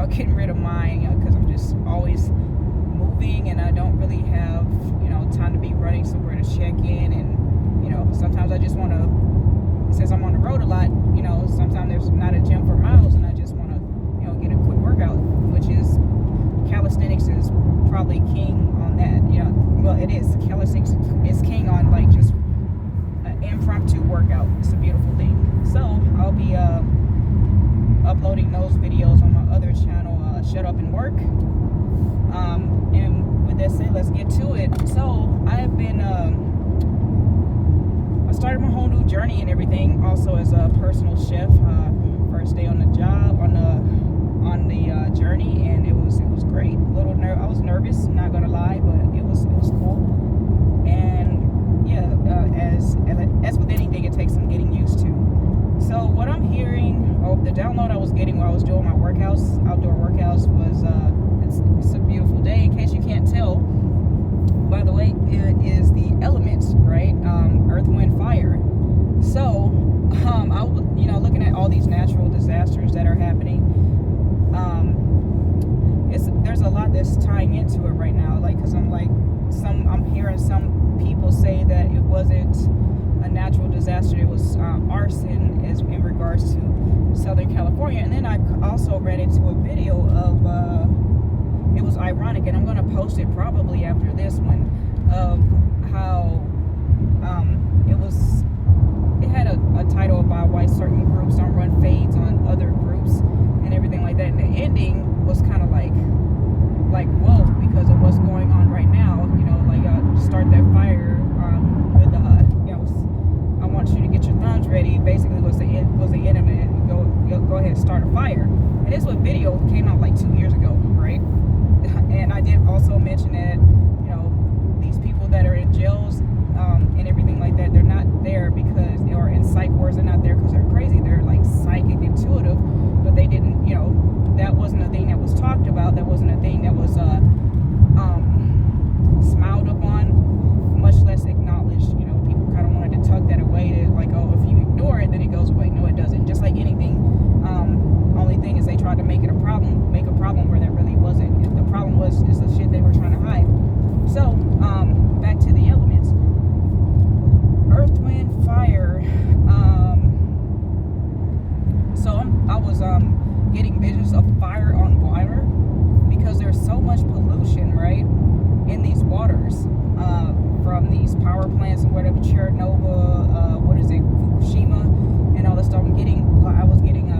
getting rid of mine because I'm just always moving and I don't really have, time to be running somewhere to check in. And, sometimes I just want to, since I'm on the road a lot, sometimes there's not a gym for miles and I just want to, get a quick workout, which is calisthenics is probably king on that. Well, it is. Calisthenics is king on like just an impromptu workout. It's a beautiful thing. So I'll be uploading those videos on my other channel, Shut Up and Work. And with that said, let's get to it. So I've been, I started my whole new journey and everything. Also as a personal chef. First day on the job, on the journey, and it was great. I was nervous, not gonna lie, but it was cool. And yeah, as with anything, it takes some getting used to. So what I'm hearing, the download I was getting while I was doing my workouts, outdoor workouts, was it's a beautiful day. In case you can't tell, by the way, it is the elements, right? Earth, wind, fire. So I was, looking at all these natural disasters that are happening. There's a lot that's tying into it right now, because I'm hearing some people say that it wasn't a natural disaster, it was arson in regards to Southern California. And then I also ran into a video of it was ironic, and I'm going to post it probably after this one, of how it had a title about why certain groups don't run fades on other groups and everything like that, and the ending was kind of like whoa, because of what's going on right now, start that fire with I want you to get your thumbs ready, basically was the end of it, and go ahead and start a fire. And this video came out like 2 years ago, right? And I did also mention that these people that are in jails and everything like that, they're not there because, or in psych wards, they're not there because they're crazy, they're like psychic intuitive, but they didn't, that wasn't a thing that was talked about, that wasn't a thing that was smiled upon, much less acknowledged. People kind of wanted to tuck that away, to like, oh, if you ignore it, then it goes away. No, it doesn't. Just like anything. Only thing is they tried to make a problem where there really wasn't. The problem is the shit they were trying to hide. So, back to the elements. Earth, wind, fire. So I was getting visions of fire on water because there's so much pollution, right, in these waters, from these power plants and whatever, Chernobyl, Fukushima, and all this stuff. I was getting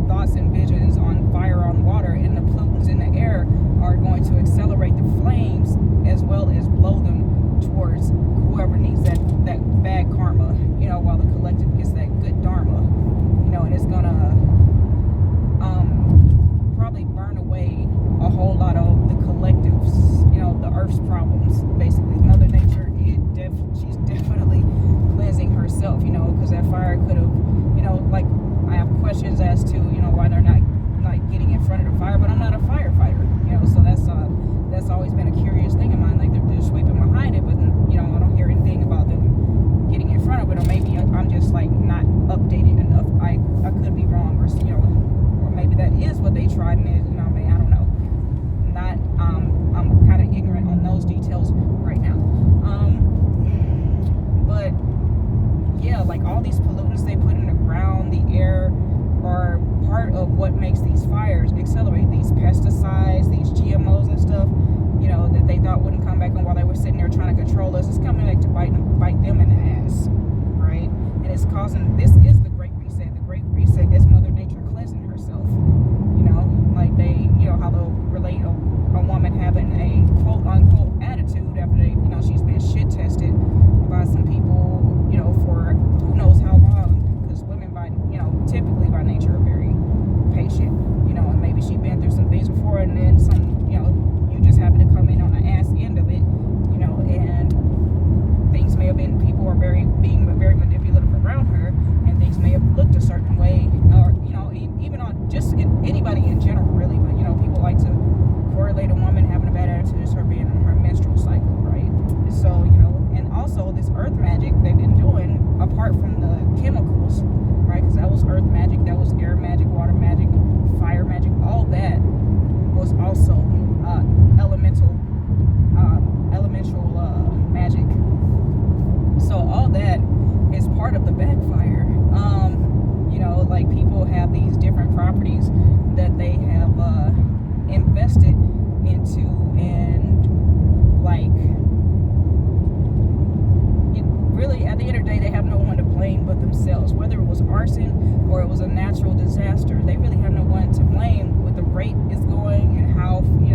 thoughts and visions on fire on water, and the pollutants in the air are going to accelerate the flames as well as blow them towards whoever needs that bad karma, while the collective gets that good dharma, and it's gonna probably burn away a whole lot of the collectives, the Earth's problems, basically. Mother Nature, she's definitely cleansing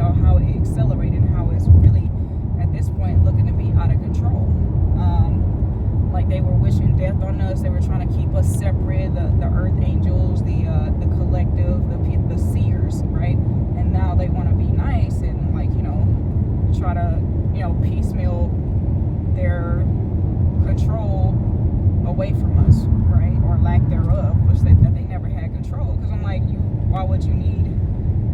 about how it accelerated and how it's really at this point looking to be out of control. Like they were wishing death on us. They were trying to keep us separate. The earth angels, the collective, the seers, right? And now they want to be nice and like try to piecemeal their control away from us, right? Or lack thereof, which that they never had control. Because I'm like, why would you need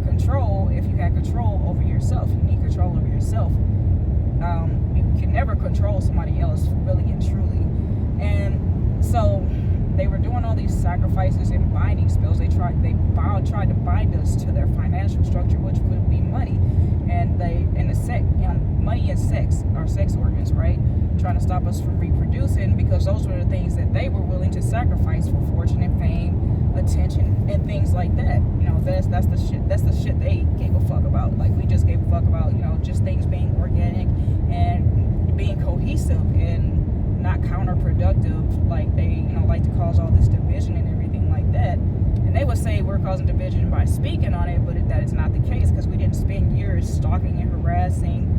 control if you had control over yourself? You need control over yourself. You can never control somebody else really and truly. And so they were doing all these sacrifices and binding spells. They tried to bind us to their financial structure, which would be money, and money and sex, our sex organs, right? Trying to stop us from reproducing, because those were the things that they were willing to sacrifice for fortune and fame, attention, and things like that. That's the shit they gave a fuck about. Like, we just gave a fuck about just things being organic and being cohesive and not counterproductive, like they like to cause all this division and everything like that. And they would say we're causing division by speaking on it, but that is not the case, because we didn't spend years stalking and harassing,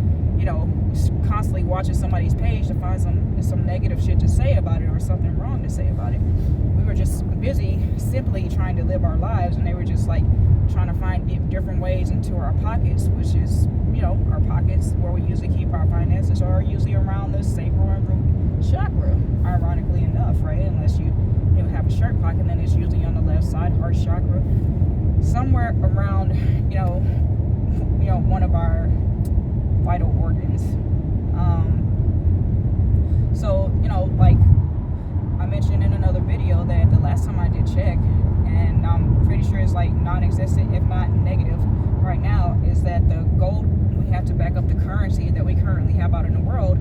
constantly watching somebody's page to find some negative shit to say about it or something wrong to say about it. We were just busy simply trying to live our lives, and they were just like trying to find different ways into our pockets, which is our pockets where we usually keep our finances are usually around the sacral and root chakra, ironically enough, right? Unless you have a shirt pocket, then it's usually on the left side, heart chakra, somewhere around one of our vital organs. So like I mentioned in another video, that the last time I did check, and I'm pretty sure it's like non-existent, if not negative right now, is that the gold we have to back up the currency that we currently have out in the world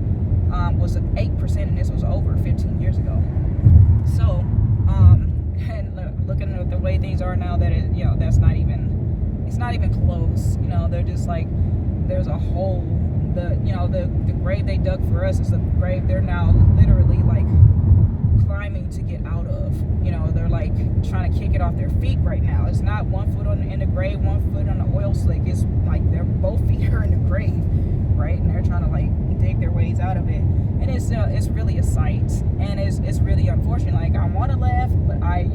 was 8%, and this was over 15 years ago. So and looking at the way things are now, that it's not even close. They're just like, there's a hole. The grave they dug for us is the grave they're now literally like climbing to get out of. They're like trying to kick it off their feet right now. It's not 1 foot in the grave, 1 foot on the oil slick. It's like they're both feet are in the grave, right? And they're trying to like dig their ways out of it. And it's really a sight, and it's really unfortunate. Like, I want to laugh, but I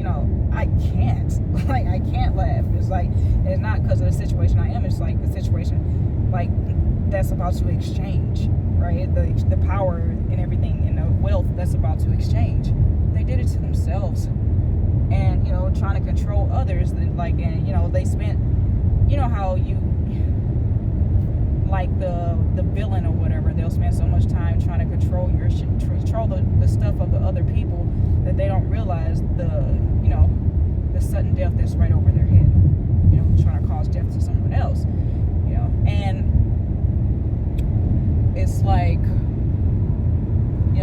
can't. Like, I can't laugh. It's like, it's not because of the situation I am. It's like the situation like that's about to exchange, right? The power and everything and the wealth that's about to exchange. They did it to themselves, and trying to control others. Like, and they spent, how you like the villain or whatever, they'll spend so much time trying to control your shit, control the stuff of the other people, that they don't realize the sudden death that's right over their head, trying to cause death to someone else, and it's like,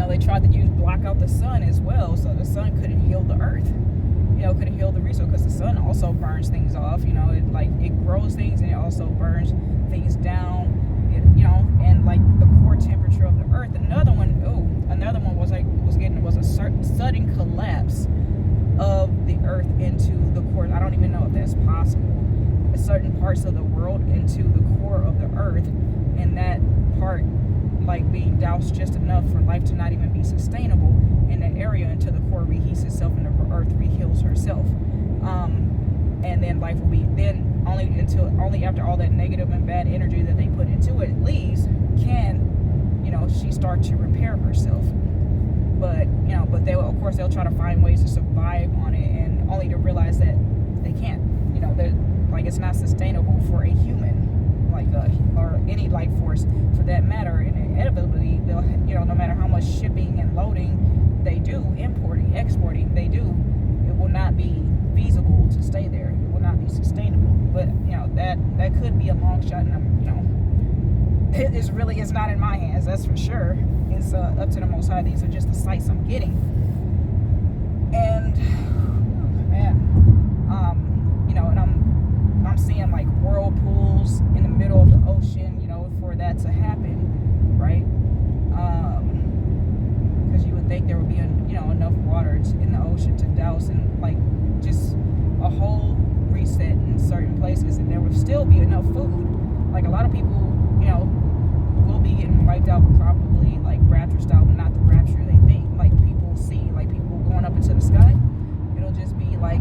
they tried to block out the sun as well, so the sun couldn't heal the earth, couldn't heal the resource, because the sun also burns things off, it grows things, and it also burns things down, and like the core temperature of the earth. Another one was a sudden collapse of the earth into the core. I don't even know if that's possible. Certain parts of the world into the core of the earth, and that part like being doused just enough for life to not even be sustainable in that area, until the core reheats itself and the earth reheals herself. And then life will be only after all that negative and bad energy that they put into it leaves, can she start to repair herself. But they'll try to find ways to survive on it, and only to realize that they can't. Like, it's not sustainable for a human, like or any life force for that matter. And inevitably, they'll no matter how much shipping and loading they do, importing, exporting they do, it will not be feasible to stay there. It will not be sustainable. But that could be a long shot, and it's not in my hands, that's for sure. It's up to the Most High. These are just the sights I'm getting, and man, and I'm seeing like whirlpools in the middle of the ocean, for that to happen, right? Because you would think there would be enough water in the ocean to douse and like just a whole reset in certain places, and there would still be enough food like a lot of people, will be getting wiped out, probably like rapture style, but not the rapture they think. Like people see, like people going up into the sky. It'll just be like,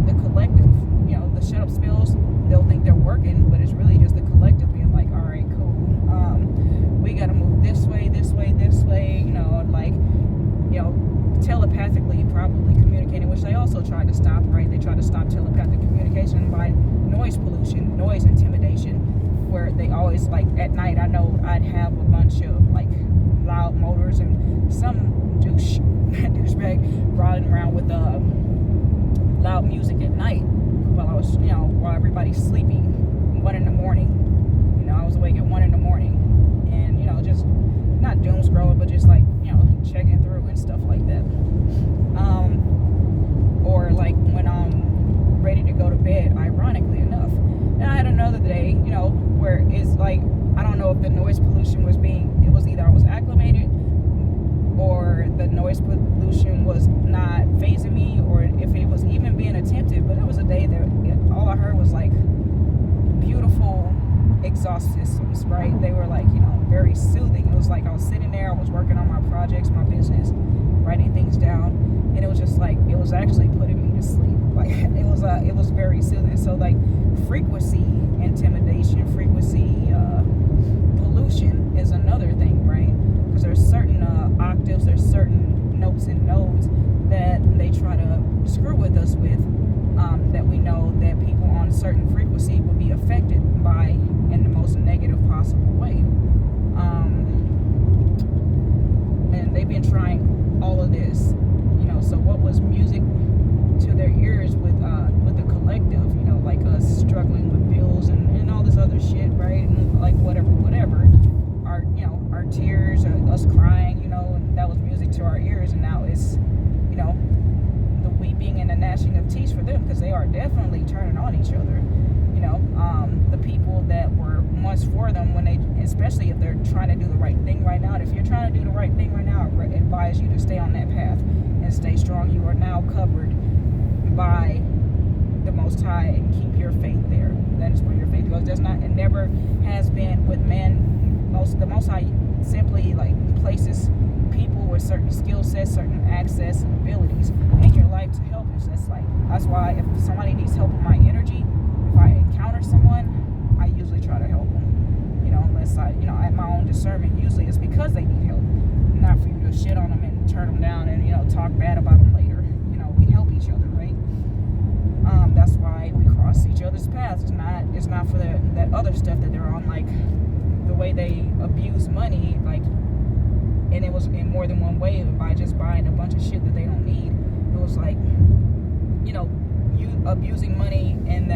the collective, the shut up spills. They'll think they're working, but it's really just the collective being like, all right, cool. We got to move this way, this way, this way. Telepathically probably communicating, which they also tried to stop, right? They tried to stop telepathic communication by noise pollution, noise intimidation, where they always, like, at night, I know I'd have a bunch of, like, loud motors and some douchebag riding around with loud music at night while I was, while everybody's sleeping, 1 in the morning. I was awake at 1 in the morning, and, just not doom scrolling, but just like, checking through and stuff like that. Or like when I'm ready to go to bed, ironically enough. And I had another day, where it's like, I don't know if the noise pollution it was either I was acclimated or the noise pollution was not phasing me, or if it was even being attempted. But it was a day that all I heard was like beautiful exhaust systems, right? They were like, very soothing. It was like I was sitting there, I was working on my projects, my business, writing things down, and it was just like, it was actually putting me to sleep. Like it was very soothing. So like frequency intimidation, frequency pollution is another thing, right? Because there's certain octaves, there's certain notes and nodes that they try to screw with us with, that we know that people on a certain frequency will be affected by in the most negative possible way. And they've been trying all of this, so what was music to their ears with the collective, like us struggling with bills and all this other shit, right? And like whatever, our tears, us crying, and that was music to our ears. And now it's, the weeping and the gnashing of teeth for them, because they are definitely turning on each other. The people that were once for them, when they, especially if they're trying to do the right thing right now. And if you're trying to do the right thing right now, I advise you to stay on that path and stay strong. You are now covered by the Most High, and keep your faith there. That is where your faith goes. It never has been with man. The Most High simply like places people with certain skill sets, certain access and abilities in your life to help you. So that's why if somebody needs help with my energy, if I encounter someone, I usually try to help them. Unless I, at my own discernment, usually it's because they need help, not for you to shit on them and turn them down and talk bad about them later. We help each other, right? That's why we cross each other's paths. It's not for that other stuff that they're on, like the way they abuse money, like, and it was in more than one way, by just buying a bunch of shit that they don't need. It was like, you abusing money, and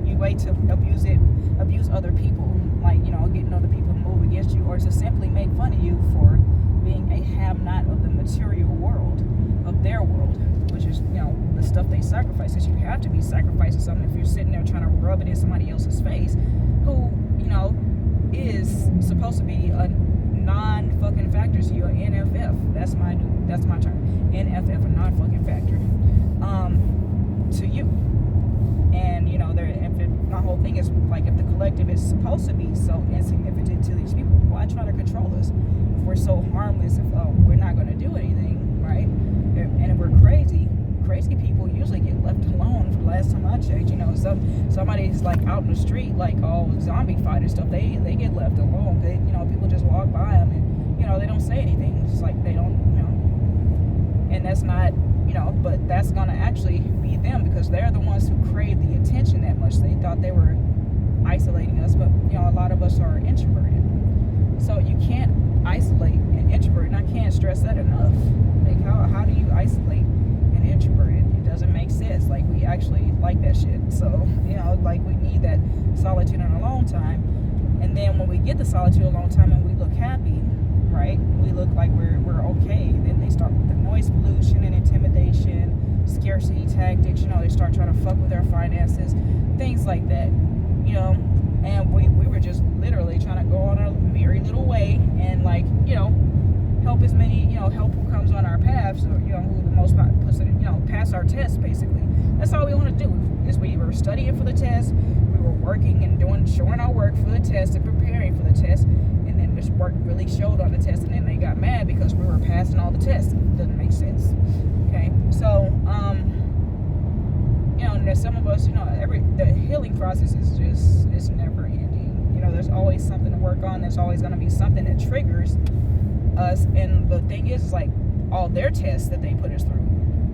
you way to abuse other people, like, getting other people to move against you, or to simply make fun of you for being a have-not of the material world, of their world, which is, the stuff they sacrifice. Because you have to be sacrificing something if you're sitting there trying to rub it in somebody else's face, who, is supposed to be a non-fucking factor to you, an NFF. That's my term. NFF, a non-fucking factor, to you. And, my whole thing is, like, if the collective is supposed to be so insignificant to these people, why try to control us? If we're so harmless, if we're not going to do anything, right? And if we're crazy people usually get left alone. For the last time I checked, somebody's like out in the street, like all zombie fighter stuff, they get left alone. People just walk by them and, they don't say anything. It's like they don't, and that's not, but that's going to actually be them, because they're the ones who crave the attention that much. They thought they were isolating us, but, a lot of us are introverted. So you can't isolate an introvert, and I can't stress that enough. Like, how do you isolate an introverted? It doesn't make sense. Like, we actually like that shit. So, like, we need that solitude and alone time. And then when we get the solitude alone time and we look happy, right? We look like we're okay. Then they start with the noise pollution and intimidation, scarcity tactics. They start trying to fuck with our finances, things like that. And we were just literally trying to go on our merry little way and, like, help as many, help who comes on our path, so, who the most puts it, pass our test, basically. That's all we want to do. Is we were studying for the test, we were working and showing our work for the test and preparing for the test, and then this work really showed on the test, and then they got mad because we were passing all the tests. Doesn't make sense. Okay, so there's some of us, the healing process is never ending. There's always something to work on. There's always going to be something that triggers us, and the thing is like all their tests that they put us through,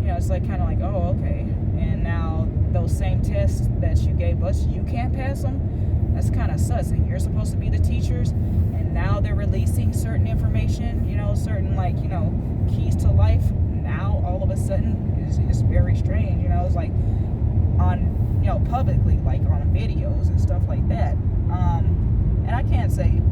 it's like kind of like, oh, okay, and now those same tests that you gave us, you can't pass them. That's kind of sus. And you're supposed to be the teachers, and now they're releasing certain information, certain keys to life. Now all of a sudden it's very strange. It's like on publicly, like on videos and stuff like that. And I can't say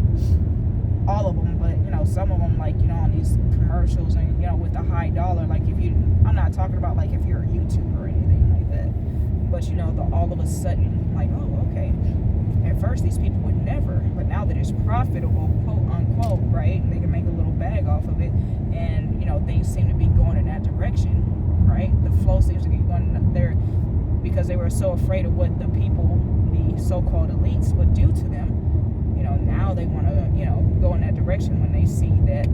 all of them, but some of them, like on these commercials and with the high dollar, like I'm not talking about like if you're a YouTuber or anything like that, but the all of a sudden, like, oh, okay, at first these people would never, but now that it's profitable, quote unquote, right, they can make a little bag off of it, and things seem to be going in that direction, right? The flow seems to be going there because they were so afraid of what the people, the so-called elites, would do to them. Now they want to go in that direction when they see that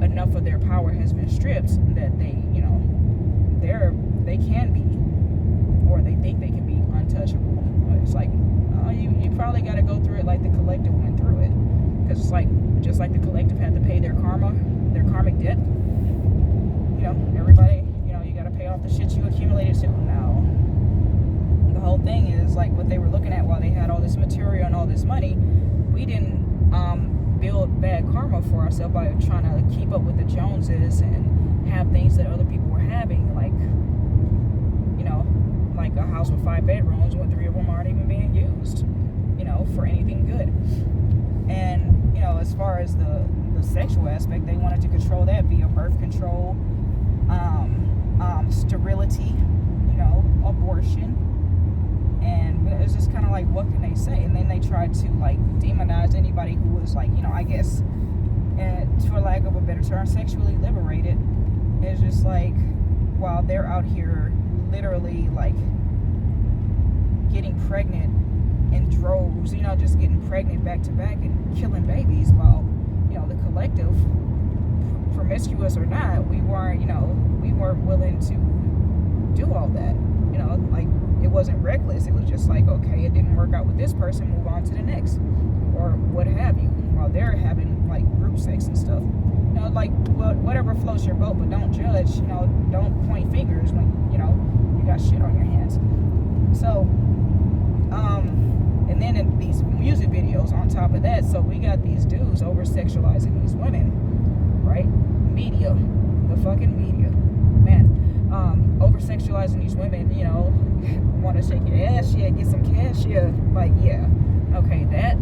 enough of their power has been stripped that they can be, or they think they can be, untouchable. But it's like you probably got to go through it like the collective went through it, because it's like just like the collective had to pay their karmic debt. Everybody, you got to pay off the shit you accumulated too. Now the whole thing is like what they were looking at while they had all this material and all this money. We didn't build bad karma for ourselves by trying to keep up with the Joneses and have things that other people were having, like like a house with 5 bedrooms when 3 of them aren't even being used, for anything good. And as far as the sexual aspect, they wanted to control that via birth control, sterility, abortion. And it's just kind of like, what can they say? And then they tried to like demonize anybody who was like, I guess, for lack of a better term, sexually liberated. It's just like, while they're out here literally like getting pregnant in droves, just getting pregnant back to back and killing babies, while the collective, promiscuous or not, we weren't willing to do all that. Like, it wasn't reckless. It was just like, okay, it didn't work out with this person, move on to the next, or what have you, while they're having like group sex and stuff. Like whatever floats your boat, but don't judge. Don't point fingers when you got shit on your hands. So and then in these music videos on top of that, so we got these dudes over sexualizing these women, right? Media, the fucking media, man, over sexualizing these women. Want to shake your ass, yeah, get some cash, yeah, like, yeah, okay, that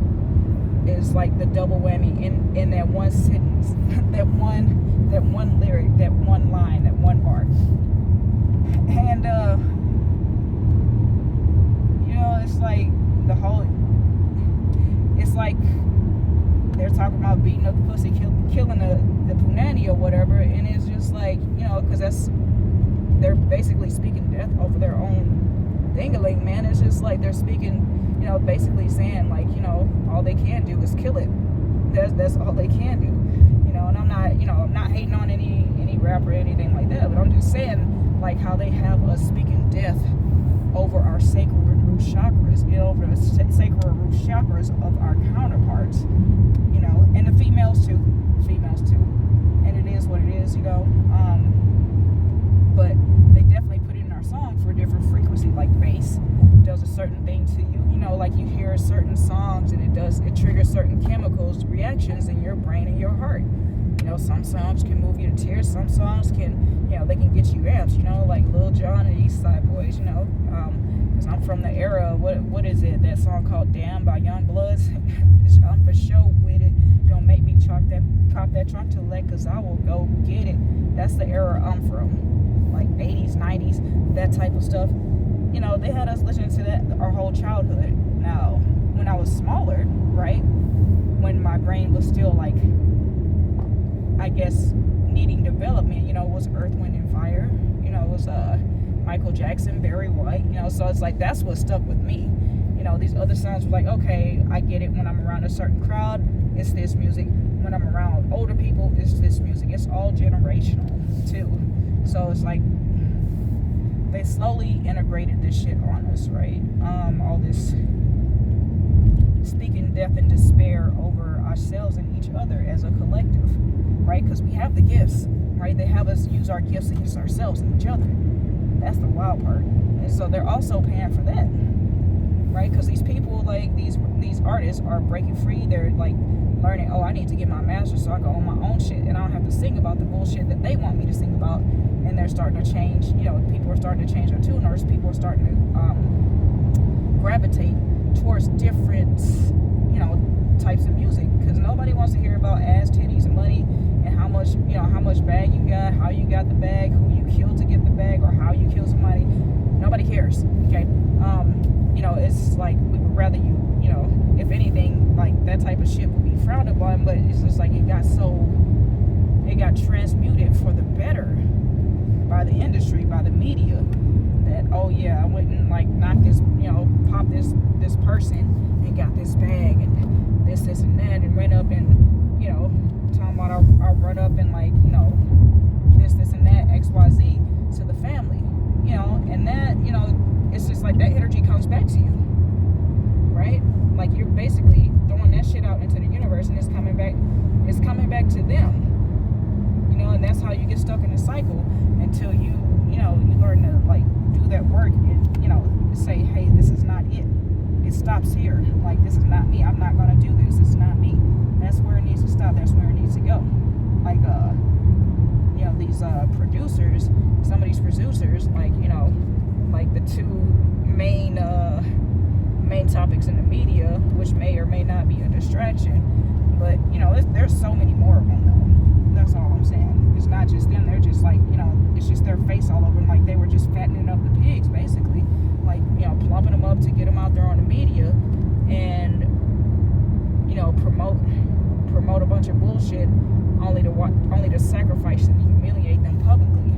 is like the double whammy in that one sentence, that one lyric, that one line, that one bar. And it's like it's like they're talking about beating up the pussy, killing the punani or whatever, and it's just like, because they're basically speaking death over their own dingaling, man. It's just like they're speaking, basically saying like, all they can do is kill it. That's all they can do. And I'm not hating on any rapper or anything like that, but I'm just saying like how they have us speaking death over our sacred root chakras, over the sacred root chakras of our counterparts, and the females too, and it is what it is, but they definitely put it in our song for a different frequency. Like bass does a certain thing to you, like you hear certain songs and it triggers certain chemicals, reactions in your brain and your heart. Some songs can move you to tears, some songs can, they can get you amps, like Lil Jon and East Side Boys, because I'm from the era, what is it, that song called Damn by Young Bloods. I'm for sure with it. Don't make me pop that trunk to let, cause I will go get it. That's the era I'm from, like 80s, 90s, that type of stuff. They had us listening to that our whole childhood. Now, when I was smaller, right, when my brain was still like, I guess, needing development, it was Earth, Wind, and Fire, it was Michael Jackson, Barry White, so it's like that's what stuck with me. these other sounds were like, okay, I get it. When I'm around a certain crowd, it's this music. When I'm around older people, it's this music. It's all generational too. So it's like they slowly integrated this shit on us, right? All this speaking death and despair over ourselves and each other as a collective, right? Because we have the gifts, right? They have us use our gifts against ourselves and each other. That's the wild part. And so they're also paying for that, right? Because these people, like these artists, are breaking free. They're like learning, oh, I need to get my master's so I can own my own shit, and I don't have to sing about the bullshit that they want me to sing about. And they're starting to change. People are starting to change their tuners. People are starting to gravitate towards different, types of music, because nobody wants to hear about ass, titties, and money, and how much bag you got, how you got the bag, who you killed to get the bag, or how you killed somebody. Nobody cares. Okay. It's like we would rather if anything, like that type of shit would be frowned upon, but it's just like it got transmuted for the better by the industry, by the media, that, oh yeah, I went and like knocked this, popped this person and got this bag and this and that, and ran up and, talking about I'll run up and like, this and that, XYZ to the family, and that, it's just like that energy comes back to you, right? Like you're basically throwing that shit out into the universe, and it's coming back to them, and that's how you get stuck in a cycle until you learn to like do that work and, say, hey, this is not it. It stops here. Like, this is not me. I'm not gonna do this. It's not me. That's where it needs to stop. That's where it needs to go. Like, these producers, some of these producers, like, like the two main topics in the media, which may or may not be a distraction, but there's so many more of them though. That's all I'm saying. It's not just them. They're just like, it's just their face all over them. Like they were just fattening up the pigs, basically. Like, plumping them up to get them out there on the media and, promote a bunch of bullshit only to sacrifice and humiliate them publicly,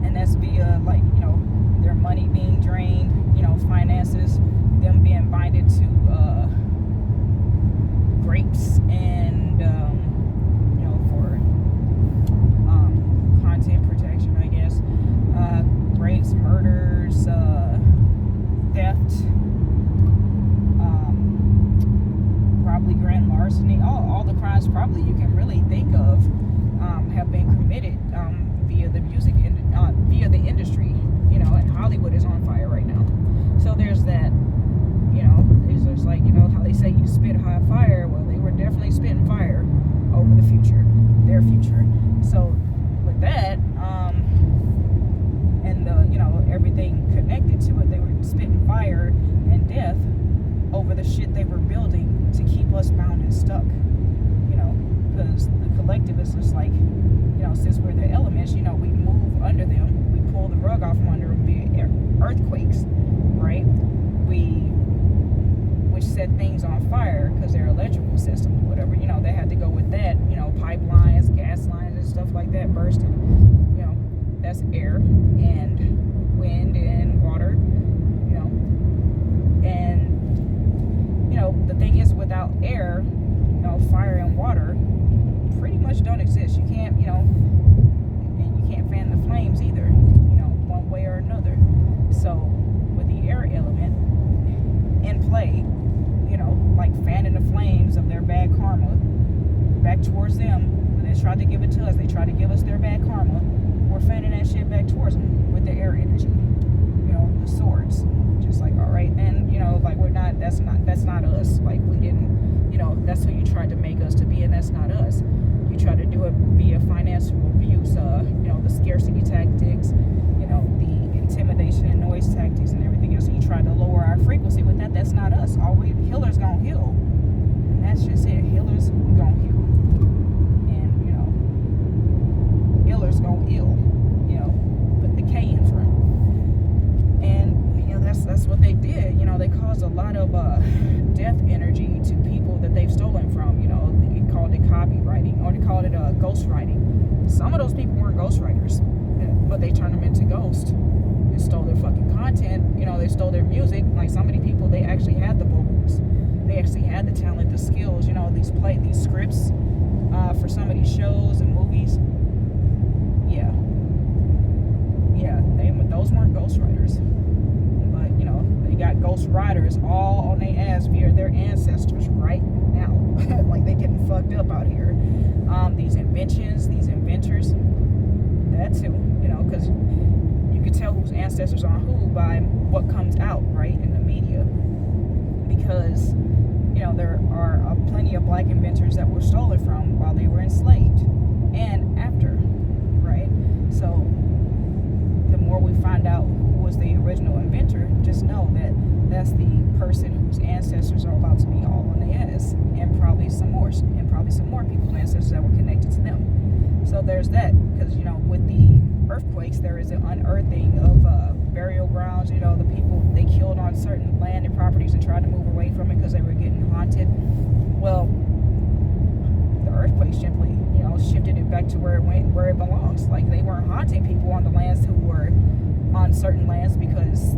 and that's via like, their money being drained, finances, them being binded to grapes and for content protection, I guess, rapes, murders, theft, probably grand larceny, all the crimes probably you can really think of have been committed via the music via the industry, and Hollywood is on fire right now. So there's that, it's just like, how they say you spit hot fire. Well, they were definitely spitting fire over the future, their future. So with that, and the, everything connected to it, they were spitting fire and death over the shit they were building to keep us bound and stuck, because the collective is just like, since we're the elements, we move under them, we pull the rug off from under them via earthquakes, right? Which set things on fire because they're electrical systems, whatever, they had to go with that, pipelines, gas lines and stuff like that bursting, that's air and wind and water, and, the thing is, without air, fire and water pretty much don't exist. You can't, and you can't fan the flames either, one way or another. So with the air element in play, like fanning the flames of their bad karma back towards them. When they tried to give it to us, they tried to give us their bad karma. We're fanning that shit back towards them with the air energy, the swords. Just like, all right, then, like that's not us. Like we didn't, that's who you tried to make us to be, and that's not us. You tried to do it via financial abuse, the scarcity tactics, the intimidation and noise tactics and everything else. So you tried to lower our frequency with that. That's not us. Healers gonna heal. And that's just it. Healers gonna heal. And, healers gonna ill. Put the K in front. And, that's what they did. They caused a lot of death energy to people that they've stolen from. They called it copywriting, or they called it ghostwriting. Some of those people weren't ghostwriters, but they turned them into ghosts. and stole their fucking content. You know, they stole their music. Like, so many people, they actually had the vocals, they actually had the talent, the skills. You know, these scripts for some of these shows and movies. Those weren't ghostwriters, but you know, they got ghostwriters all on their ass via their ancestors right now. Like, they getting fucked up out here. These inventions, these inventors, that too. You know, because you can tell whose ancestors on who by what comes out, right, in the media. Because you know, there are plenty of black inventors that were stolen from while they were enslaved and after, right? So the more we find out who was the original inventor, just know that that's the person whose ancestors are about to be all on the ass, and probably some more people's ancestors that were connected to them. So there's that. Because you know, with the earthquakes, there is an unearthing of burial grounds. You know, the people they killed on certain land and properties and tried to move away from it because they were getting haunted. Well, the earthquake simply, you know, shifted it back to where it belongs. Like, they weren't haunting people on the lands who were on certain lands because,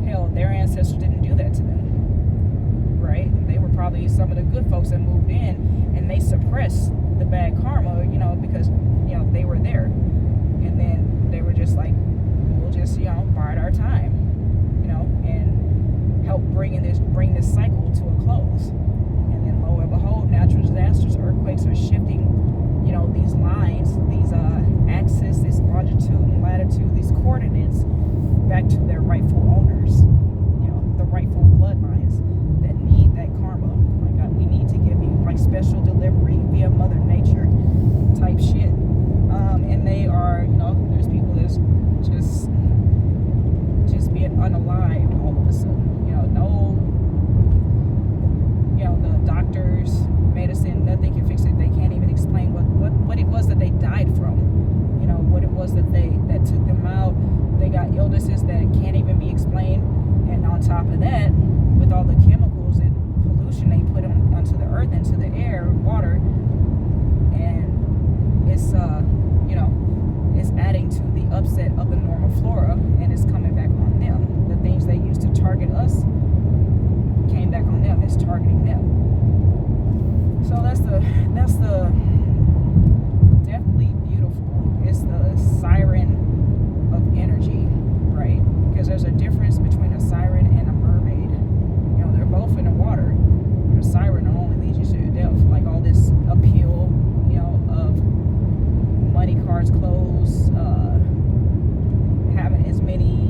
hell, their ancestors didn't do that to them, right? They were probably some of the good folks that moved in, and they suppressed the bad karma, you know, because, you know, they were there, and then they were just like, we'll just, you know, bide our time, you know, and help bring this cycle to a close. And then lo and behold, natural disasters, earthquakes are shifting, you know, these lines, these axis, this longitude and latitude, these coordinates back to their rightful owners, you know, the rightful bloodlines that need that karma. Like, we need to give you like special delivery via Mother Nature type shit. And they are, you know, there's people that's just being unalive all of a sudden. You know, the doctors, medicine, nothing can fix it. They can't even explain what it was that they died from. You know, what it was that took them out. They got illnesses that can't even be explained. And on top of that, with all the chemicals and pollution they put onto the earth, into the air, water, and it's you know, it's adding to the upset of the normal flora, and it's coming back on them. The things they used to target us came back on them. It's targeting them. So that's the definitely beautiful. It's the siren of energy, right? Because there's a difference between a siren and a mermaid. You know, they're both in the water. A siren will only lead you to your death. Like, all this appeal, you know, of money, cars, clothes, having as many,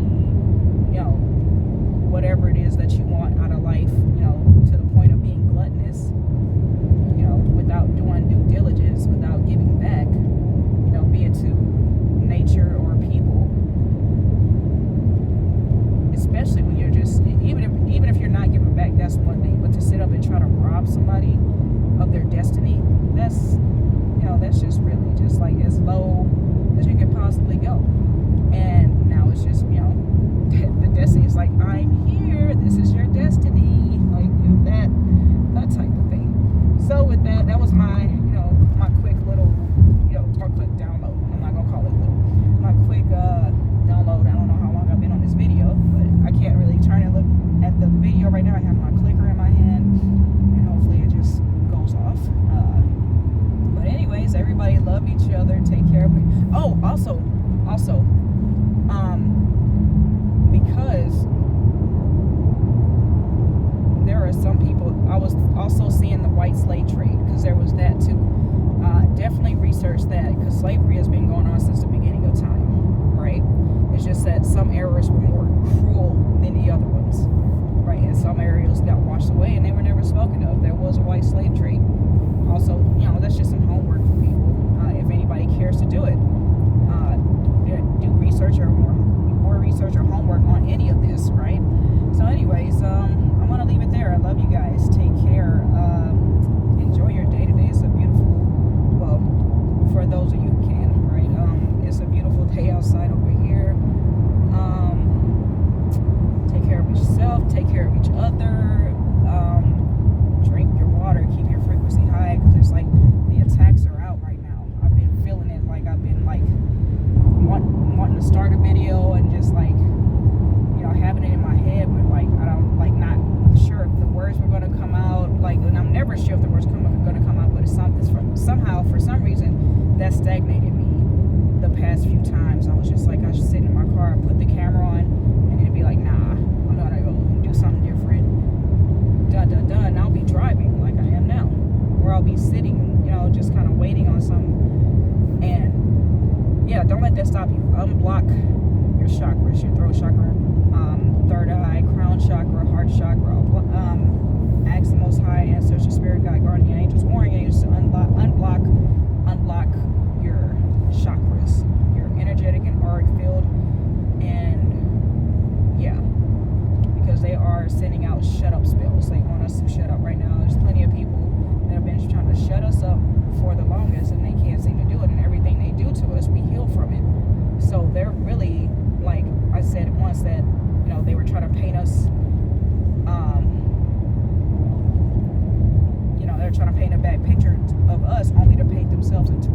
you know, whatever it is that you want out of life, you know, to the point of being gluttonous, you know, without doing due diligence, without giving back, you know, be it to nature or people. Especially when you're just, even if you're not giving back, that's one thing. But to sit up and try to rob somebody of their destiny, that's, you know, that's just really just like as low as you can possibly go. And now it's just, you know, the destiny is like, I'm here, this is your destiny, like, you know, that type of thing. So with that was my, you know, my quick little, you know, my quick download. I'm not gonna call it little. My quick download. I don't know how long I've been on this video, but I can't really turn and look at the video right now. I have my clicker in my hand, and hopefully it just goes off. But anyways, everybody love each other. Take care of it. Oh, also, because there are some people, I was also seeing the white slave trade, because there was that too. Definitely research that, because slavery has been going on since the beginning of time, right? It's just that some areas were more cruel than the other ones, right? And some areas got washed away and they were never spoken of. There was a white slave trade. Also, you know, that's just some homework for people. If anybody cares to do it, do research or more research or homework on any of this, right? So anyways, I'm gonna leave it there. I love you guys. Take care. Enjoy your day today. It's a beautiful, well, for those of you who can, right? It's a beautiful day outside over here. Take care of yourself. Take care of each other. Drink your water. Keep your frequency high, because it's like the attacks are out right now. I've been feeling it. Like, I've been like wanting to start a video sending out shut up spells. They want us to shut up right now. There's plenty of people that have been trying to shut us up for the longest, and they can't seem to do it. And everything they do to us, we heal from it. So they're really, like I said once, that they were trying to paint us. They're trying to paint a bad picture of us, only to paint themselves into